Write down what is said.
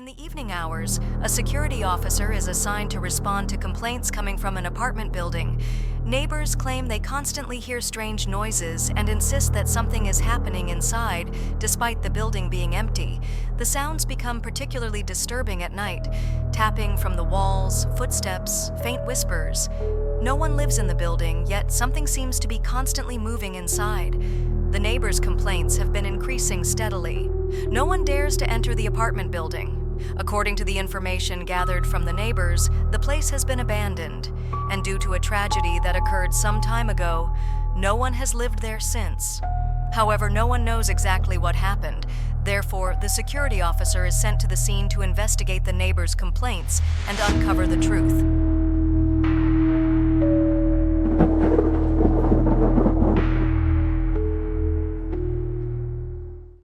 In the evening hours, a security officer is assigned to respond to complaints coming from an apartment building. Neighbors claim they constantly hear strange noises and insist that something is happening inside, despite the building being empty. The sounds become particularly disturbing at night, tapping from the walls, footsteps, faint whispers. No one lives in the building, yet something seems to be constantly moving inside. The neighbors' complaints have been increasing steadily. No one dares to enter the apartment building. According to the information gathered from the neighbors, the place has been abandoned, and due to a tragedy that occurred some time ago, no one has lived there since. However, no one knows exactly what happened. Therefore, the security officer is sent to the scene to investigate the neighbors' complaints and uncover the truth.